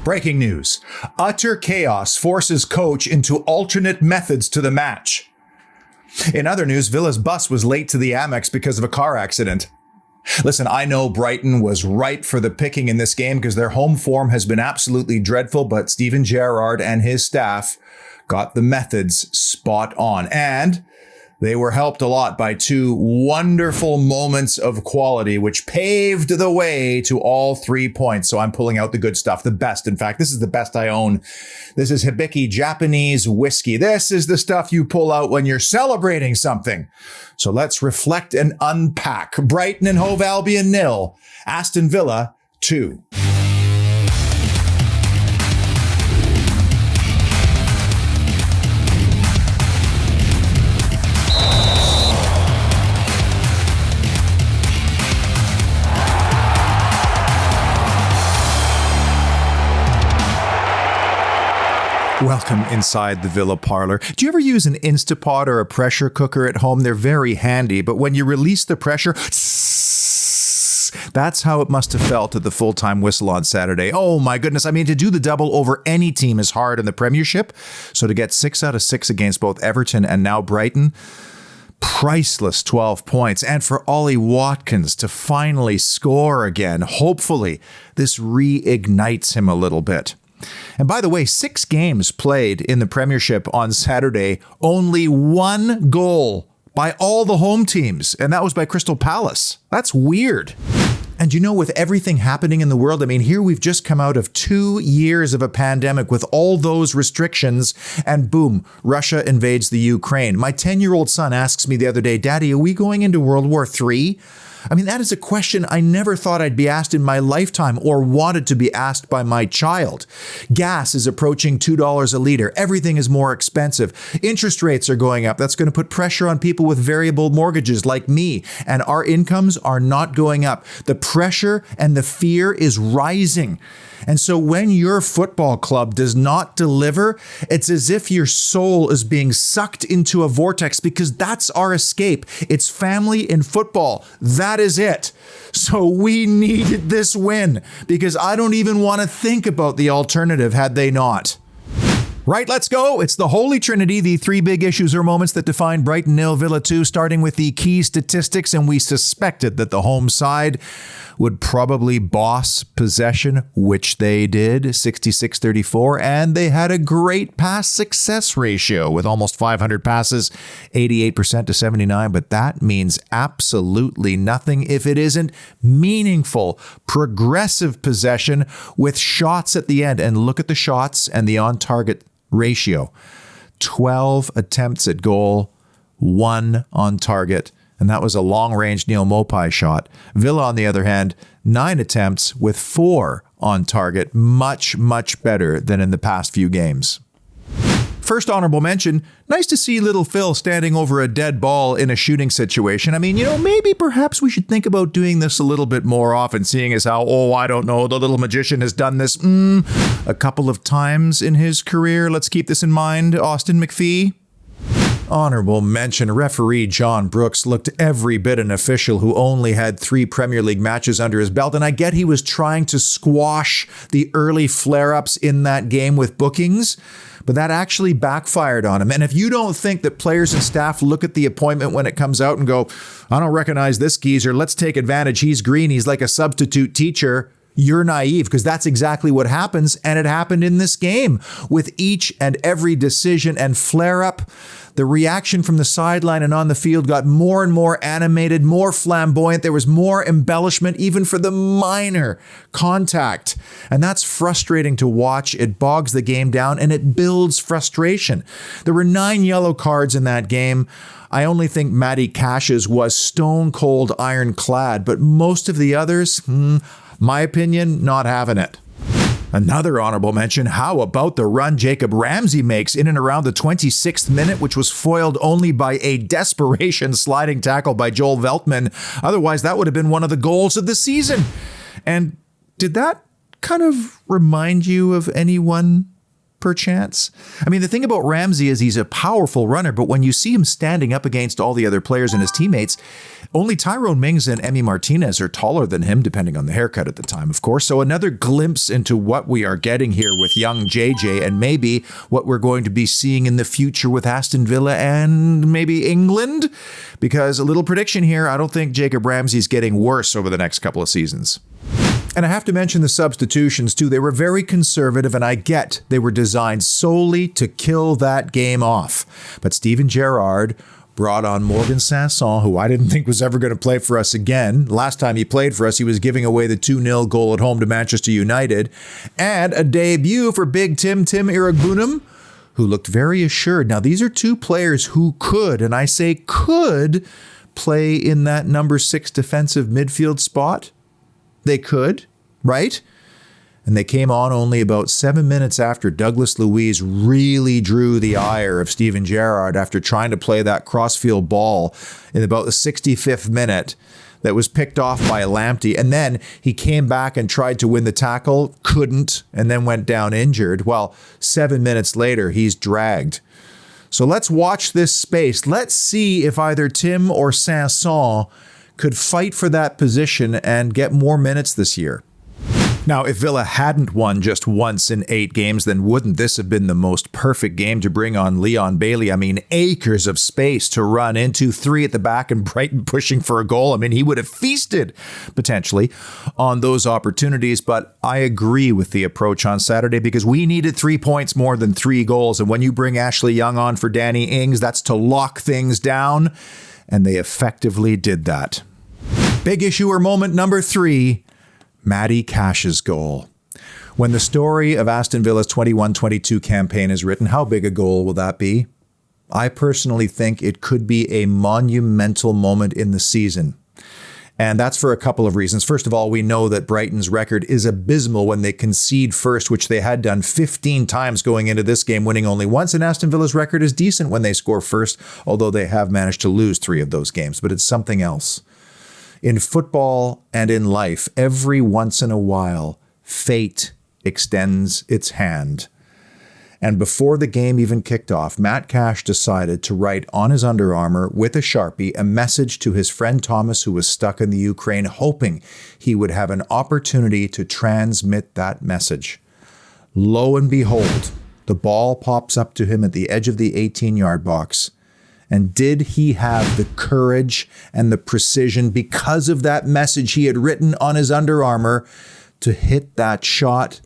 Breaking news. Utter chaos forces coach into alternate methods to the match. In other news, Villa's bus was late to the Amex because of a car accident. Listen, I know Brighton was ripe for the picking in this game because their home form has been absolutely dreadful, but Steven Gerrard and his staff got the methods spot on. And they were helped a lot by two wonderful moments of quality, which paved the way to all 3 points. So I'm pulling out the good stuff, the best. In fact, this is the best I own. This is Hibiki Japanese whiskey. This is the stuff you pull out when you're celebrating something. So let's reflect and unpack. Brighton and Hove Albion 0, Aston Villa 2. Welcome inside the Villa Parlour. Do you ever use an Instapot or a pressure cooker at home? They're very handy, but when you release the pressure, that's how it must have felt at the full-time whistle on Saturday. Oh my goodness. I mean, to do the double over any team is hard in the Premiership. So to get 6 out of 6 against both Everton and now Brighton, priceless 12 points. And for Ollie Watkins to finally score again, hopefully this reignites him a little bit. And by the way, 6 games played in the Premiership on Saturday, only 1 goal by all the home teams, and that was by Crystal Palace. That's weird. And you know, with everything happening in the world, I mean, here we've just come out of 2 years of a pandemic with all those restrictions, and boom, Russia invades the Ukraine. My 10-year-old son asks me the other day, Daddy, are we going into World War III? I mean, that is a question I never thought I'd be asked in my lifetime or wanted to be asked by my child. Gas is approaching $2 a liter. Everything is more expensive. Interest rates are going up. That's going to put pressure on people with variable mortgages like me. And our incomes are not going up. The pressure and the fear is rising. And so when your football club does not deliver, it's as if your soul is being sucked into a vortex, because that's our escape. It's family in football. That is it. So we needed this win, because I don't even want to think about the alternative had they not. Right, let's go. It's the Holy Trinity, the 3 big issues or moments that define Brighton 0, Villa 2, starting with the key statistics. And we suspected that the home side would probably boss possession, which they did, 66-34. And they had a great pass success ratio with almost 500 passes, 88% to 79. But that means absolutely nothing if it isn't meaningful, progressive possession with shots at the end. And look at the shots and the on-target ratio. 12 attempts at goal, 1 on target, and that was a long-range Neil Mopai shot. Villa, on the other hand, 9 attempts with 4 on target, much, much better than in the past few games. First honorable mention, nice to see little Phil standing over a dead ball in a shooting situation. I mean, maybe perhaps we should think about doing this a little bit more often, seeing as how, I don't know, the little magician has done this a couple of times in his career. Let's keep this in mind, Austin McPhee. Honorable mention, referee John Brooks looked every bit an official who only had 3 Premier League matches under his belt, and I get he was trying to squash the early flare-ups in that game with bookings, but that actually backfired on him. And if you don't think that players and staff look at the appointment when it comes out and go, I don't recognize this geezer, let's take advantage, he's green, he's like a substitute teacher, you're naive, because that's exactly what happens, and it happened in this game. With each and every decision and flare-up, the reaction from the sideline and on the field got more and more animated, more flamboyant. There was more embellishment, even for the minor contact. And that's frustrating to watch. It bogs the game down, and it builds frustration. There were 9 yellow cards in that game. I only think Matty Cash's was stone cold ironclad, but most of the others, my opinion, not having it. Another honorable mention, how about the run Jacob Ramsey makes in and around the 26th minute, which was foiled only by a desperation sliding tackle by Joel Veltman. Otherwise, that would have been one of the goals of the season. And did that kind of remind you of anyone perchance? I mean, the thing about Ramsey is he's a powerful runner, but when you see him standing up against all the other players and his teammates, only Tyrone Mings and Emi Martinez are taller than him, depending on the haircut at the time, of course. So another glimpse into what we are getting here with young JJ, and maybe what we're going to be seeing in the future with Aston Villa and maybe England. Because a little prediction here, I don't think Jacob Ramsey's getting worse over the next couple of seasons. And I have to mention the substitutions too. They were very conservative, and I get they were designed solely to kill that game off. But Steven Gerrard brought on Morgan Sanson, who I didn't think was ever going to play for us again. Last time he played for us, he was giving away the 2-0 goal at home to Manchester United. And a debut for Big Tim Iragbunam, who looked very assured. Now, these are two players who could, and I say could, play in that number 6 defensive midfield spot. They could, right? And they came on only about 7 minutes after Douglas Luiz really drew the ire of Steven Gerrard after trying to play that crossfield ball in about the 65th minute that was picked off by Lamptey. And then he came back and tried to win the tackle, couldn't, and then went down injured. Well, 7 minutes later, he's dragged. So let's watch this space. Let's see if either Tim or Sanson could fight for that position and get more minutes this year. Now, if Villa hadn't won just once in 8 games, then wouldn't this have been the most perfect game to bring on Leon Bailey? I mean, acres of space to run into, 3 at the back, and Brighton pushing for a goal. I mean, he would have feasted, potentially, on those opportunities. But I agree with the approach on Saturday because we needed 3 points more than 3 goals. And when you bring Ashley Young on for Danny Ings, that's to lock things down. And they effectively did that. Big issue or moment number 3. Matty Cash's goal. When the story of Aston Villa's 21-22 campaign is written, how big a goal will that be? I personally think it could be a monumental moment in the season. And that's for a couple of reasons. First of all, we know that Brighton's record is abysmal when they concede first, which they had done 15 times going into this game, winning only once. And Aston Villa's record is decent when they score first, although they have managed to lose 3 of those games. But it's something else. In football and in life, every once in a while, fate extends its hand. And before the game even kicked off, Matt Cash decided to write on his Under Armour with a Sharpie a message to his friend Thomas, who was stuck in the Ukraine, hoping he would have an opportunity to transmit that message. Lo and behold, the ball pops up to him at the edge of the 18-yard box. And did he have the courage and the precision because of that message he had written on his Under Armour to hit that shot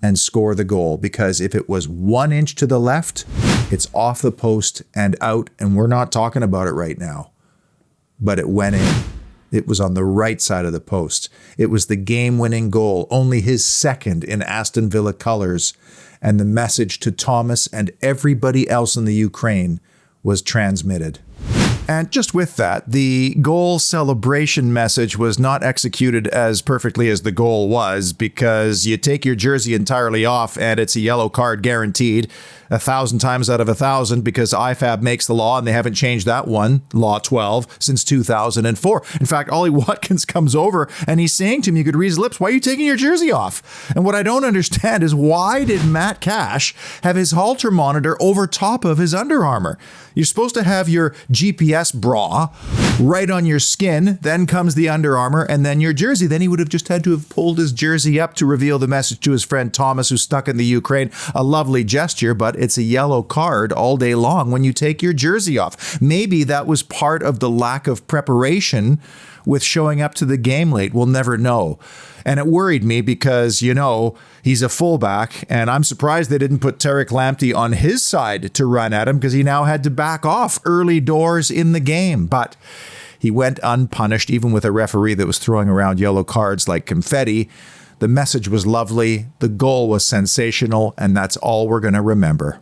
and score the goal? Because if it was 1 inch to the left, it's off the post and out, and we're not talking about it right now. But it went in. It was on the right side of the post. It was the game-winning goal, only his second in Aston Villa colours, and the message to Thomas and everybody else in the Ukraine was transmitted. And just with that, the goal celebration message was not executed as perfectly as the goal was, because you take your jersey entirely off and it's a yellow card guaranteed 1,000 times out of 1,000, because IFAB makes the law and they haven't changed that one, Law 12, since 2004. In fact, Ollie Watkins comes over and he's saying to me, you could read his lips, why are you taking your jersey off? And what I don't understand is, why did Matt Cash have his halter monitor over top of his Under Armour? You're supposed to have your GPS bra right on your skin, then comes the Under Armour, and then your jersey. Then he would have just had to have pulled his jersey up to reveal the message to his friend Thomas, who's stuck in the Ukraine. A lovely gesture, but it's a yellow card all day long when you take your jersey off. Maybe that was part of the lack of preparation with showing up to the game late. We'll never know. And it worried me because, you know, he's a fullback, and I'm surprised they didn't put Tariq Lamptey on his side to run at him, because he now had to back off early doors in the game. But he went unpunished, even with a referee that was throwing around yellow cards like confetti. The message was lovely. The goal was sensational, and that's all we're going to remember.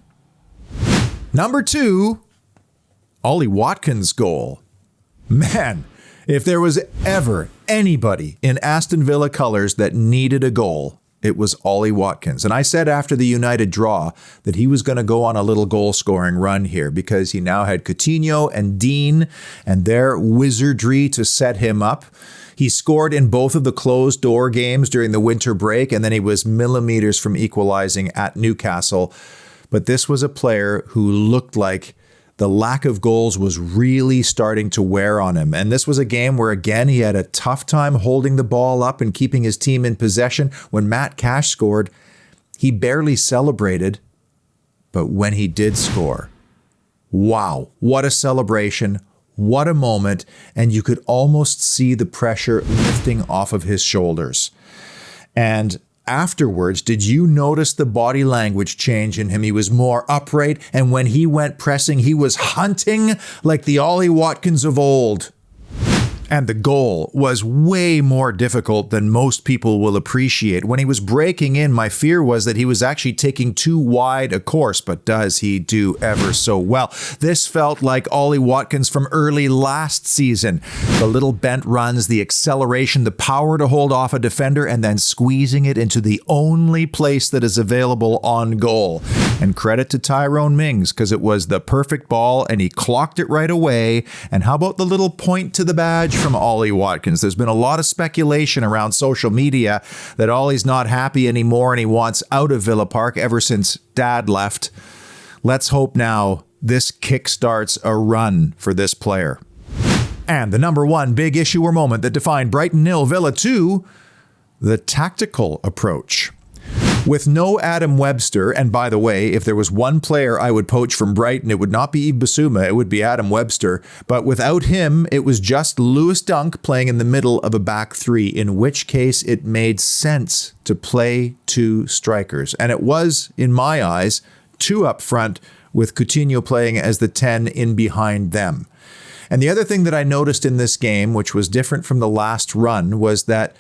Number 2, Ollie Watkins' goal. Man, if there was ever anybody in Aston Villa colours that needed a goal, it was Ollie Watkins. And I said after the United draw that he was going to go on a little goal-scoring run here, because he now had Coutinho and Dean and their wizardry to set him up. He scored in both of the closed-door games during the winter break, and then he was millimeters from equalising at Newcastle. but this was a player who looked like the lack of goals was really starting to wear on him. And this was a game where, again, he had a tough time holding the ball up and keeping his team in possession. When Matt Cash scored, he barely celebrated, but when he did score, wow, what a celebration, what a moment, and you could almost see the pressure lifting off of his shoulders. And afterwards, did you notice the body language change in him? He was more upright, and when he went pressing, he was hunting like the Ollie Watkins of old. And the goal was way more difficult than most people will appreciate. When he was breaking in, my fear was that he was actually taking too wide a course, but does he do ever so well? This felt like Ollie Watkins from early last season. The little bent runs, the acceleration, the power to hold off a defender, and then squeezing it into the only place that is available on goal. And credit to Tyrone Mings, because it was the perfect ball, and he clocked it right away. And how about the little point to the badge from Ollie Watkins? There's been a lot of speculation around social media that Ollie's not happy anymore and he wants out of Villa Park ever since Dad left. Let's hope now this kickstarts a run for this player. And the number one big issue or moment that defined Brighton 0, Villa 2, the tactical approach. With no Adam Webster, and by the way, if there was one player I would poach from Brighton, it would not be Yves Bissouma, it would be Adam Webster. But without him, it was just Lewis Dunk playing in the middle of a back three, in which case it made sense to play two strikers. And it was, in my eyes, two up front, with Coutinho playing as the 10 in behind them. And the other thing that I noticed in this game, which was different from the last run, was that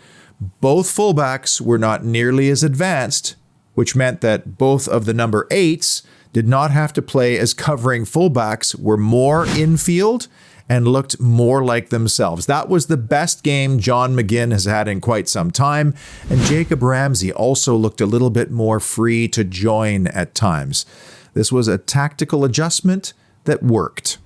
both fullbacks were not nearly as advanced, which meant that both of the number 8s did not have to play as covering fullbacks, were more infield and looked more like themselves. That was the best game John McGinn has had in quite some time, and Jacob Ramsey also looked a little bit more free to join at times. This was a tactical adjustment that worked.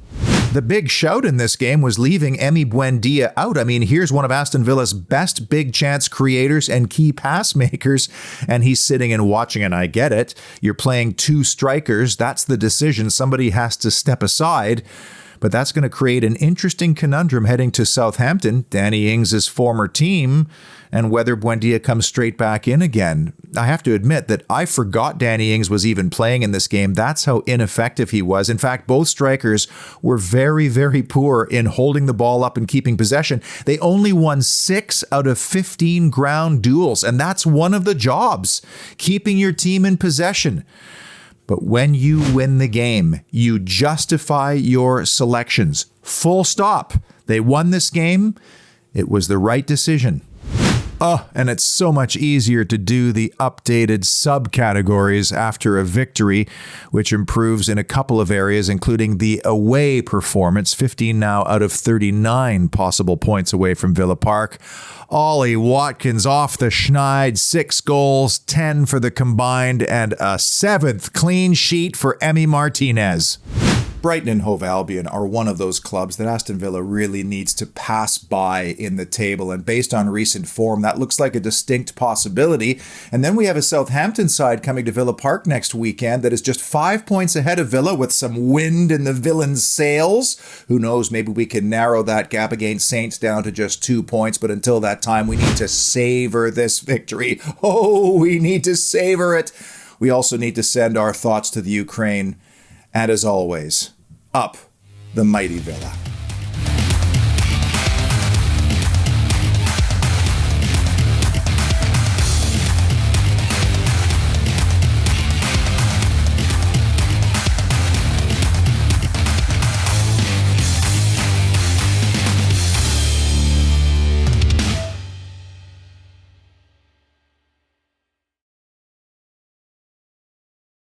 The big shout in this game was leaving Emi Buendia out. I mean, here's one of Aston Villa's best big chance creators and key pass makers, and he's sitting and watching, and I get it. You're playing two strikers. That's the decision. Somebody has to step aside. But that's going to create an interesting conundrum heading to Southampton, Danny Ings' former team, and whether Buendia comes straight back in again. I have to admit that I forgot Danny Ings was even playing in this game. That's how ineffective he was. In fact, both strikers were very, very poor in holding the ball up and keeping possession. They only won 6 out of 15 ground duels, and that's one of the jobs, keeping your team in possession. But when you win the game, you justify your selections. Full stop. They won this game. It was the right decision. Oh, and it's so much easier to do the updated subcategories after a victory, which improves in a couple of areas, including the away performance, 15 now out of 39 possible points away from Villa Park. Ollie Watkins off the schneid, 6 goals, 10 for the combined, and a 7th clean sheet for Emi Martinez. Brighton and Hove Albion are one of those clubs that Aston Villa really needs to pass by in the table. And based on recent form, that looks like a distinct possibility. And then we have a Southampton side coming to Villa Park next weekend that is just 5 points ahead of Villa with some wind in the villains' sails. Who knows, maybe we can narrow that gap against Saints down to just 2 points. But until that time, we need to savor this victory. Oh, we need to savor it. We also need to send our thoughts to the Ukraine. And as always, up the mighty Villa.